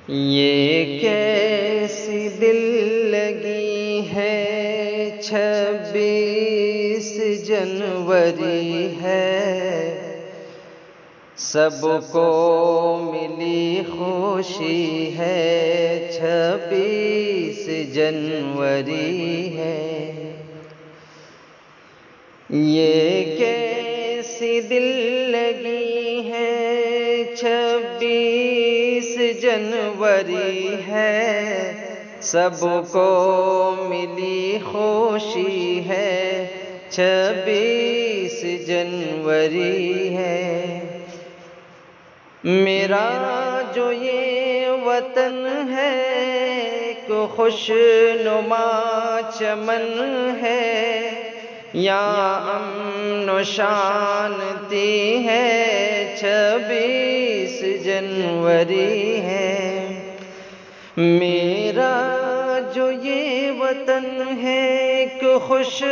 یہ کیسی دل لگی ہے 26 جنوری ہے، سب کو ملی خوشی ہے 26 جنوری ہے۔ یہ کیسی دل لگی ہے 26 جنوری ہے، سب کو ملی خوشی ہے 26 جنوری ہے۔ میرا جو یہ وطن ہے کہ خوش نما چمن ہے، یہاں امن و شانتی ہے 26 جنوری ہے۔ میرا جو یہ وطن ہے کہ خوش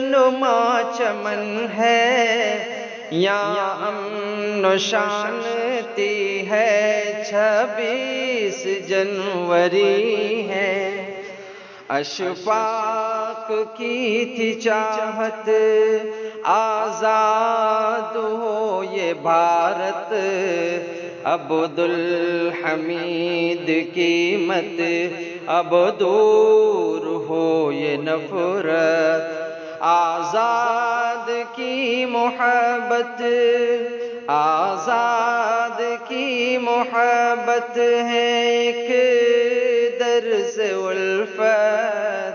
نما چمن ہے، یہاں امن و شانتی ہے 26 جنوری ہے۔ اشفاق کی تھی چاہت آزاد ہو یہ بھارت، عبدالحمید کی مت اب دور ہو یہ نفرت، آزاد کی محبت، آزاد کی محبت ہے ایک درس الفت،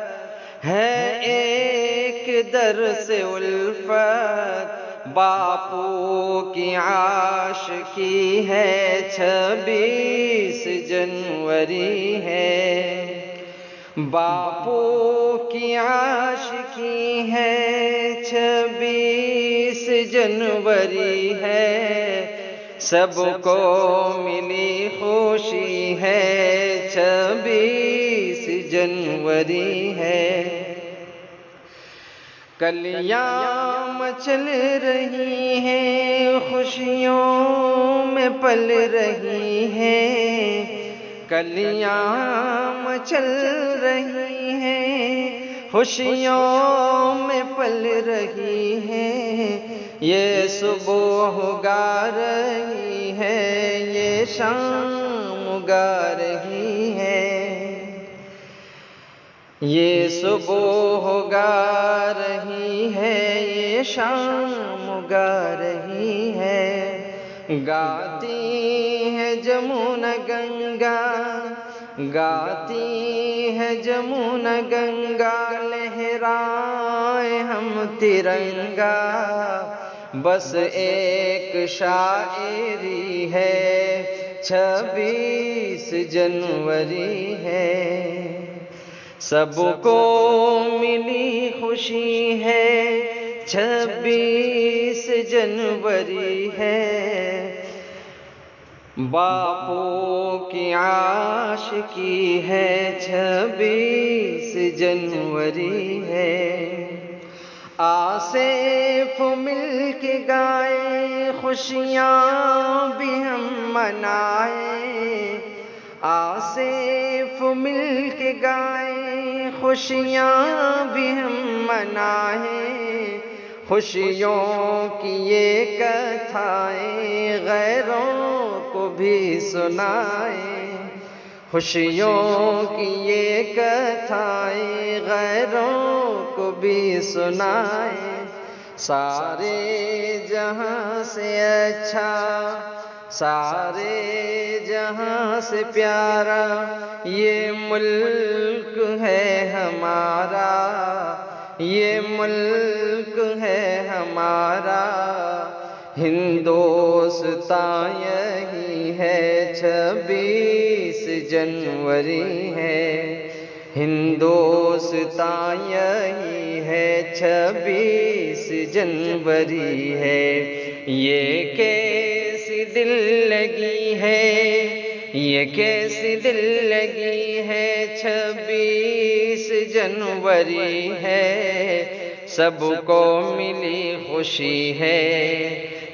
ہے ایک درس الفت، باپو کی عاشقی ہے 26 جنوری ہے۔ باپو کی عاشقی ہے 26 جنوری ہے، سب کو ملی خوشی ہے 26 جنوری ہے۔ کلیاں مچل رہی ہیں خوشیوں میں پل رہی ہیں، کلیاں مچل رہی ہیں خوشیوں میں پل رہی ہیں، یہ صبح گا رہی ہے یہ شام گا رہی ہے، یہ صبح گا رہی ہے یہ شام گا رہی ہے۔ گاتی ہے جمنا گنگا، گاتی ہے جمنا گنگا، لہرائے ہم ترنگا، بس ایک شاعری ہے 26 جنوری ہے۔ سب کو ملی خوشی ہے 26 جنوری ہے، باپو کی عاشقی ہے 26 جنوری ہے۔ آصف مل کے گائیں خوشیاں بھی ہم منائیں، آصف مل کے گائیں خوشیاں بھی ہم منائیں، خوشیوں کی یہ کتھائیں غیروں کو بھی سنائیں، خوشیوں کی یہ کتھائیں غیروں کو بھی سنائیں، سارے جہاں سے اچھا، سارے جہاں سے پیارا یہ ملک ہے ہمارا، یہ ملک ہے ہمارا، ہندوستان یہی ہے 26 جنوری ہے، ہندوستان یہی ہے 26 جنوری ہے۔ یہ کیسی دل لگی ہے، یہ کیسی دل لگی ہے 26 جنوری ہے، سب کو ملی خوشی ہے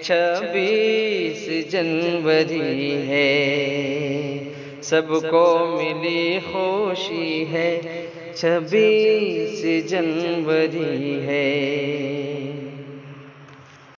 26 جنوری ہے، سب کو ملی خوشی ہے، 26 جنوری ہے۔